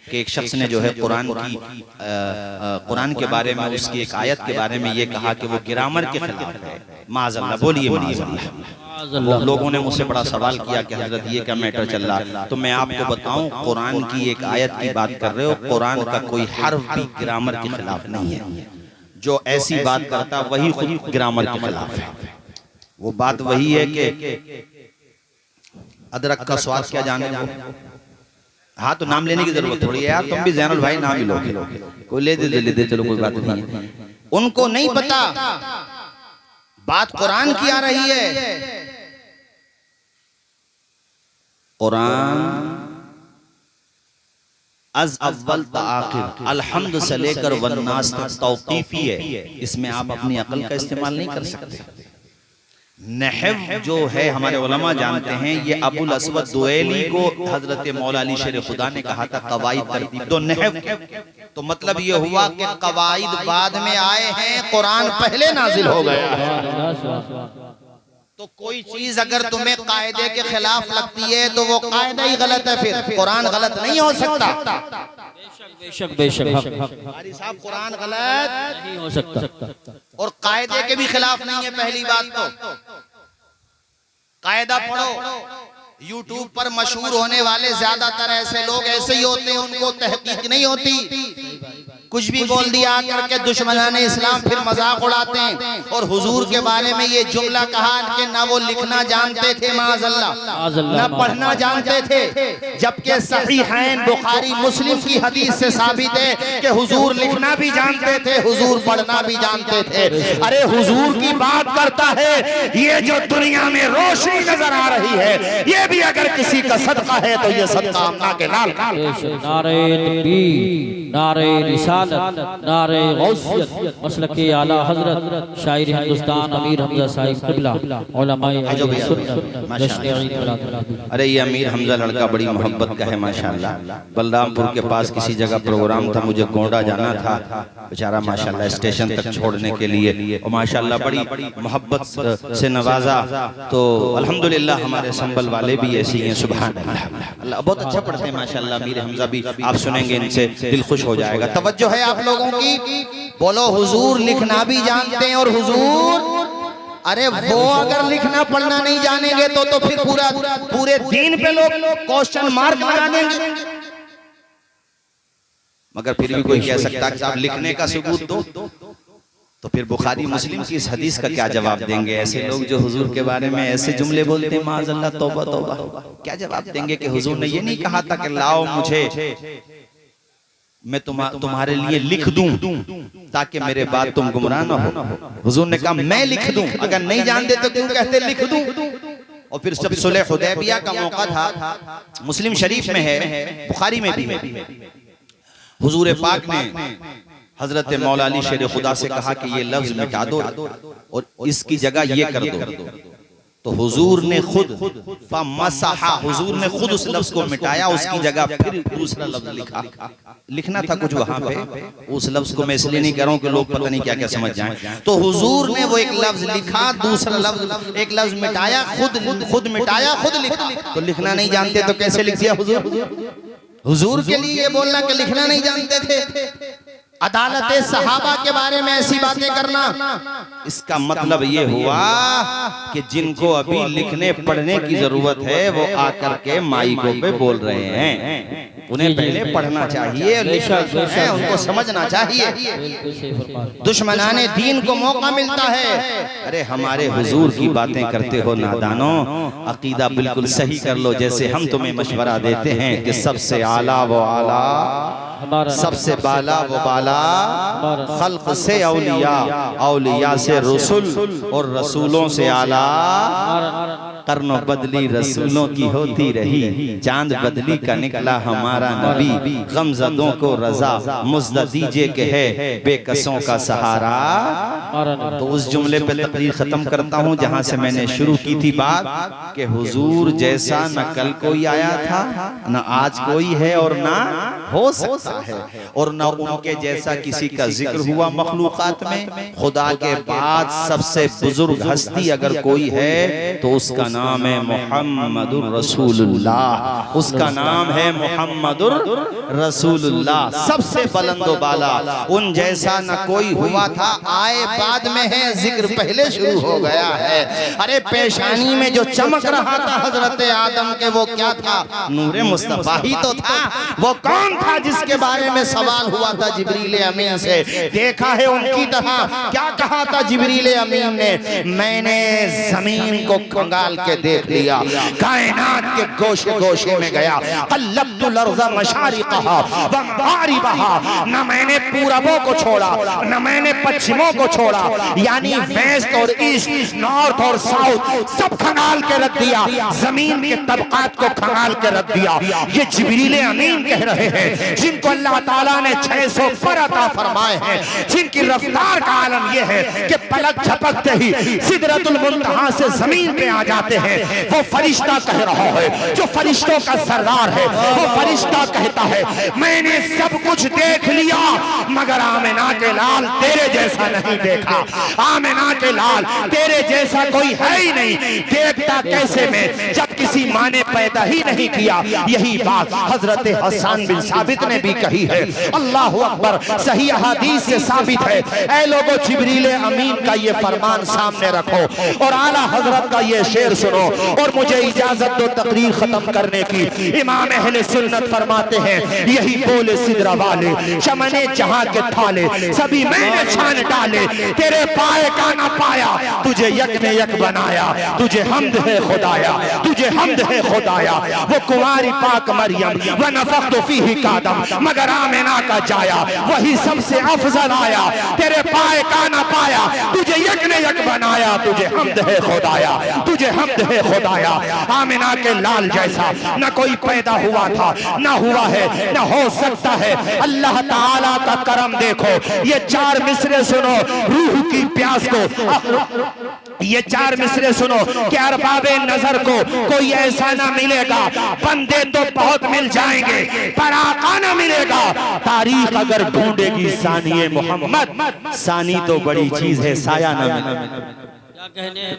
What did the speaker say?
कि एक शख्स ने जो है कुरान के बारे में, उसकी एक आयत के बारे में ये कहा कि वो ग्रामर के खिलाफ है। माज़अल्लाह, बोलिए माज़अल्लाह। लोगों ने मुझसे बड़ा सवाल किया कि हजरत ये क्या मैटर चल रहा। तो मैं आपको बताऊं, कुरान की एक आयत की बात कर रहे हो, कुरान का कोई हर्फ भी ग्रामर के खिलाफ नहीं है। जो ऐसी बात करता वही खुद ग्रामर के खिलाफ है। वो बात वही है कि अदरक का स्वाद क्या जाने दो। हाँ, तो नाम लेने की जरूरत थोड़ी है यार, तुम भी जैनुल भाई नाम ही लोगे, कोई ले दे चलो, कोई बात नहीं है। उनको नहीं पता बात कुरान की आ रही है। कुरान अज अव्वल ता आखिर, अलहम्द से लेकर वन्नास तक तौक़ीफ़ी है। इसमें आप अपनी अकल का इस्तेमाल नहीं कर सकते। नहव जो है हमारे उलमा जानते हैं, ये अबुल अस्वद दुएली को हजरत मौला अली शेर खुदा ने कहा था कवाइद तरतीब दो। नहव तो मतलब ये हुआ कि कवाइद बाद में आए हैं, कुरान पहले नाजिल हो गया। तो कोई चीज अगर तुम्हें कायदे के खिलाफ लगती है तो वो कायदा ही गलत है, फिर कुरान गलत नहीं हो सकता। बेशक बेशक साहब, कुरान गलत नहीं हो सकता और कायदे के भी खिलाफ नहीं है। पहली बात तो कायदा पढ़ो। यूट्यूब पर मशहूर होने वाले ज्यादातर ऐसे लोग ऐसे ही होते हैं, उनको तहकीक नहीं होती, कुछ भी बोल दिया करके दुश्मनाने इस्लाम फिर मजाक उड़ाते हैं। और हुजूर के बारे में ये जुमला कहा कि ना वो लिखना जानते थे माज़अल्लाह, ना पढ़ना जानते थे, जबकि सहीहैन बुखारी मुस्लिम की हदीस से साबित है कि हुजूर लिखना भी जानते थे, हुजूर पढ़ना भी जानते थे। अरे हुजूर की बात करता है, ये जो दुनिया में रोशनी नजर आ रही है, ये भी अगर किसी का सदका है तो ये सदका अम्मा के लाल का। नारे तकबीर, नारे रिसालत, नारे गौसियत, मसलके आला हजरत शायर हिंदुस्तान अमीर हमजा साहिब क़िबला, उलमाए अहले सुन्नत। अरे ये अमीर हमजा लड़का बड़ी मोहब्बत का है माशाल्लाह। बलरामपुर के पास किसी जगह प्रोग्राम था, मुझे गोंडा जाना था, बेचारा माशाल्लाह स्टेशन तक छोड़ने के लिए, और माशाल्लाह बड़ी मोहब्बत से नवाजा। तो अल्हम्दुलिल्लाह हमारे संबल वाले भी ऐसी हैं, सुभान अल्लाह, बहुत अच्छा पढ़ते हैं माशाल्लाह। अमीर हमजा भी आप सुनेंगे, इनसे दिल खुश हो जाएगा। तवज्जो है आप लोगों की। बोलो हुजूर लिखना भी जानते हैं और हुजूर, अरे वो अगर लिखना पढ़ना नहीं जानेंगे तो फिर पूरे दीन पे लोग क्वेश्चन मार्क लगा देंगे। मगर फिर भी कोई कह सकता है कि आप लिखने का सबूत दो, तो फिर बुखारी मुस्लिम की इस हदीस का क्या जवाब देंगे? ऐसे लोग जो हुजूर के बारे में ऐसे जुमले बोलते हैं, माज़अल्लाह, तौबा तौबा, क्या जवाब देंगे कि हुजूर ने ये नहीं कहा था कि लाओ मुझे, मैं तुम्हारे लिए लिख दूं ताकि मेरे बाद तुम गुमराह न हो। हुजूर ने कहा मैं लिख दूं, अगर नहीं जानते तो क्यों कहते लिख दूं? और फिर जब सुलह हुदैबिया का मौका था, मुस्लिम शरीफ में है, बुखारी में भी है, हुजूर पाक ने हजरत मौला अली शेर खुदा से कहा कि ये लफ्ज मिटा दो और इसकी जगह ये कर दो। तो हुजूर ने खुद फमसहा, हुजूर ने खुद उस लफ्ज को मिटाया, उसकी जगह फिर दूसरा लफ्ज लिखा। लिखना था कुछ वहां पे, उस लफ्ज को मैं इसलिए नहीं कह रहा हूं कि लोग पता नहीं क्या क्या समझ जाएं। तो हुजूर ने वो एक लफ्ज लिखा, दूसरा लफ्ज, एक लफ्ज मिटाया, खुद मिटाया, खुद लिखा। तो लिखना नहीं जानते तो कैसे लिख दिया हुजूर? हुजूर के लिए ये बोलना कि लिखना नहीं जानते थे, अदालत सहाबा के बारे में ऐसी बातें करना, इसका मतलब ये हुआ कि जिनको अभी लिखने पढ़ने की जरूरत है वो आकर के माइकों पे बोल रहे हैं। उन्हें पहले पढ़ना चाहिए, लिखना है, उनको समझना चाहिए। दुश्मनाने दीन को मौका मिलता है। अरे हमारे हुजूर की बातें करते हो नादानो, अकीदा बिल्कुल सही कर लो, जैसे हम तुम्हें मशवरा देते हैं कि सबसे आला वो आला, सबसे बाला वो बाला, खल्क से औलिया, औलिया से रसूल और रसूलों से आला। कर्नो बदली रसूलों की होती रही, चांद बदली का निकला हमारा नबी, गमज़दों को रजा मुज़्द दीजिए के है बेकसों का सहारा। तो उस जुमले पे तकरीर खत्म करता हूँ जहाँ से मैंने शुरू की थी बात कि हुजूर जैसा न कल कोई आया था, न आज कोई है और ना हो सकता। है और न उनके जैसा किसी का जिक्र हुआ मखलूकात में। खुदा के बाद सबसे बुजुर्ग हस्ती अगर कोई है तो उसका नाम है मुहम्मदुर रसूलुल्लाह, उसका नाम है मुहम्मदुर रसूलुल्लाह। सबसे बुलंदो बाला, उन जैसा न कोई हुआ था, आए बाद में है, जिक्र पहले शुरू हो गया है। अरे पेशानी में जो चमक रहा था हजरत आदम के, वो क्या था? नूरे मुस्तफा ही तो था। वो कौन था जिसके बारे में सवाल हुआ था जिब्रील अमीन से? देखा है उनकी तरह? क्या कहा था जिब्रील अमीन ने? मैंने जमीन को खंगाल के देख लिया, कायनात के गोशे गोशे में गया, कल्लब्तुल अर्ज़ मशारिक़हा व मग़ारिबहा, न मैंने पूरबों को छोड़ा न मैंने पश्चिमों को छोड़ा, यानी वेस्ट और ईस्ट, नॉर्थ और साउथ सब खंगाल के रख दिया, जमीन के तबकात को खंगाल के रख दिया। ये जिब्रील अमीन कह रहे हैं, जिनको अल्लाह ताला ने 600 पर अता फरमाए हैं, जिनकी रफ्तार का आलम यह है कि पलक झपकते ही सिदरतुल मुंतहा से जमीन पे आ जाते हैं। वो फरिश्ता कह रहा है, जो फरिश्तों का सरदार है, वो फरिश्ता कहता है मैंने सब कुछ देख लिया मगर आमिना के लाल तेरे जैसा नहीं देखा। आमिना के लाल तेरे जैसा कोई है ही नहीं, देखता कैसे में जब किसी माँ ने पैदा ही नहीं किया। यही बात हजरत हसन बिन साबित ने भी कही है। अल्लाह अकबर, सही हदीस से साबित है। ऐ लोगों, जिब्रील अमीन का ये फरमान सामने रखो और आला हजरत का ये शेर सुनो और मुझे इजाजत दो तकरीर खत्म करने की। इमाम अहले सुन्नत फरमाते हैं, यही बोले सिदरा वाले, चमने जहां के थाले सभी मैंने छान डाले, तेरे पाए का ना पाया, तुझे यक ने यक बनाया, तुझे हमद है खुदाया, तुझे हमद है खुदाया। वो कुंवारी पाक मरियम व नफख्तु फीही कादम, मगर आमिना का जाया वही सबसे अफजल आया, तेरे पाए का ना पाया, तुझे यक ने यक बनाया, तुझे हमद है खुदाया, तुझे हमद है खुदाया। आमिना के लाल जैसा न कोई पैदा हुआ था, न हुआ है, न हो सकता है। अल्लाह ताला का करम देखो। ये 4 मिसरे सुनो रूह की प्यास को, ये 4 मिसरे सुनो कि अरबाबे नजर को कोई ऐसा ना मिलेगा। बंदे तो बहुत मिल जाएंगे पर आका ना मिलेगा। तारीख अगर ढूंढेगी सानिए मोहम्मद, सानी तो बड़ी चीज है, साया ना मिले। क्या कहने हैं?